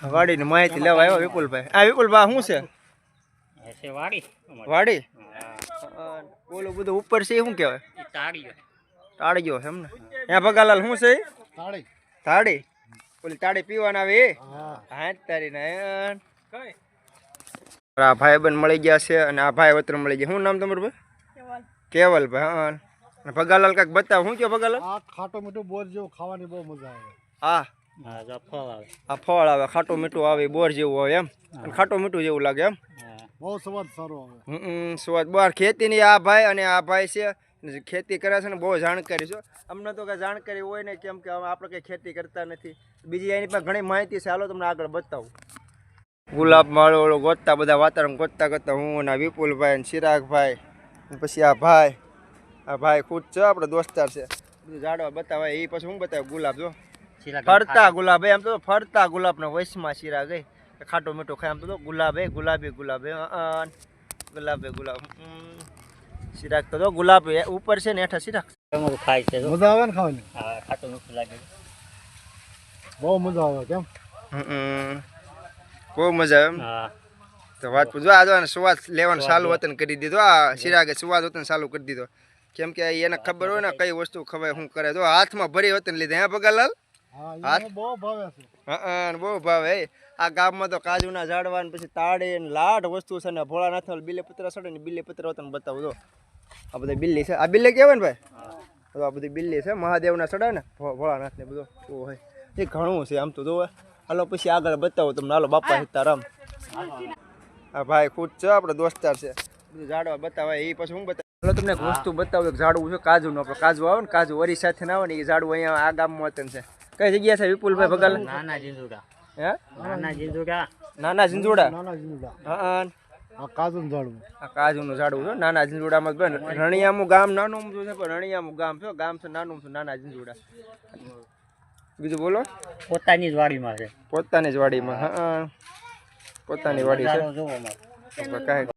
વાડીની માહિતી લેવા આવ્યો વિપુલભાઈ. આ વિપુલભાઈ શું છે? વાડી. ઓલું બધું ઉપર છે શું કહેવાય? તાળીઓ એમ ને. ત્યાં ભગાલાલ શું છે? તાળી. ઓલી તાળી પીવાના આવે એ? હા તારી ના. આ ભાઈ બંધ મળી ગયા છે અને આ ભાઈ વતન મળી ગયા. શું નામ તમારું ભાઈ? કેવલભાઈ. હા ભગાલાલ કાંઈક બતાવ. શું કહો ભગાલાલ? ખાટો મીઠું બોર જેવું ખાવાની બહુ મજા આવે. હા આ ફળ આવે ખાટું મીઠું આવે બોર જેવું હોય એમ અને ખાટું મીઠું જેવું લાગે એમ. બહુ સ્વાદ સારો આવે. સ્વાદ બહાર ખેતીની આ ભાઈ અને આ ભાઈ છે ખેતી કરે છે ને બહુ જાણકારી છે. અમને તો કઈ જાણકારી હોય ને કેમ કે આપણે કઈ ખેતી કરતા નથી. બીજી એની પાસે ઘણી માહિતી છે. હાલો તમને આગળ બતાવું. ગુલાબ માળો ગોતતા બધા વાતાવરણ ગોતતા કરતા હું અને વિપુલભાઈ ને ચિરાગભાઈ પછી આ ભાઈ ખુદ છે આપણે દોસ્તાર છે. બધું ઝાડવા બતાવાય એ પછી હું બતાવ્યું ગુલાબ જો ફરતા ગુલાબ એમ તો ફરતા ગુલાબના વૈશમાં શીરા ગઈ ખાટો મીઠો ખાય આમ તો ગુલાબ ગુલાબી ગુલાબ શીરાક તો ગુલાબ ઉપર છે ને હેઠા શીરાક ખાય છે. મજા આવે ને ખાવાની? હા ખાટું મીઠું લાગે બહુ મજા આવે. કેમ? બહુ મજા આવે એમ. તો વાત પૂછો આ સુવાદ લેવાનું ચાલુ વતન કરી દીધો. આ શીરાગે સુવાદ વતન ચાલુ કરી દીધો. કેમ કે એને ખબર હોય ને કઈ વસ્તુ ખવાય શું કરે. તો હાથમાં ભરી વતન લીધા. હે ભગાલાલ? બહુ ભાવે છે. હા બહુ ભાવે. આ ગામમાં તો કાજુના ઝાડવા ને પછી તાળી ને લાડ વસ્તુ છે ને ભોળાનાથ બિલ્લીપત્ર ચડે ને બિલ્લીપત્ર તને બતાવું દો. આ બધા બિલ્લી છે. આ બિલ્લી કહેવાય ને ભાઈ? તો આ બધી બિલ્લી છે મહાદેવના ચડે ને ભોળાનાથ ને બધું હોય એ ઘણું છે આમ તો જોવે. હાલો પછી આગળ બતાવો તમને. હાલો બાપા સીતારામ. આ ભાઈ ખુદ છે આપણે દોસ્તાર છે. બધું ઝાડવા બતાવાય એ પછી હું બતાવું. હાલો તમને એક વસ્તુ બતાવું. ઝાડવું છે કાજુનું. આપણે કાજુ આવે ને કાજુ વરી સાથે ના આવે ને એ ઝાડવું અહીંયા આ ગામમાં વતન છે. કઈ જગ્યા છે વિપુલભાઈ ભગાલાલ? નાના જીંજુડા. હે નાના જીંજુડા. હા આ કાજુનું ઝાડવું. આ કાજુનું ઝાડવું છે નાના જીંજુડામાં બેન. રણિયામું ગામ નાનું છે પણ રણિયામું ગામ છે. ગામ છે નાનું છે નાના જીંજુડા. બીજું બોલો. પોતાની જ વાડીમાં છે. પોતાની જ વાડીમાં. હા પોતાની વાડી છે.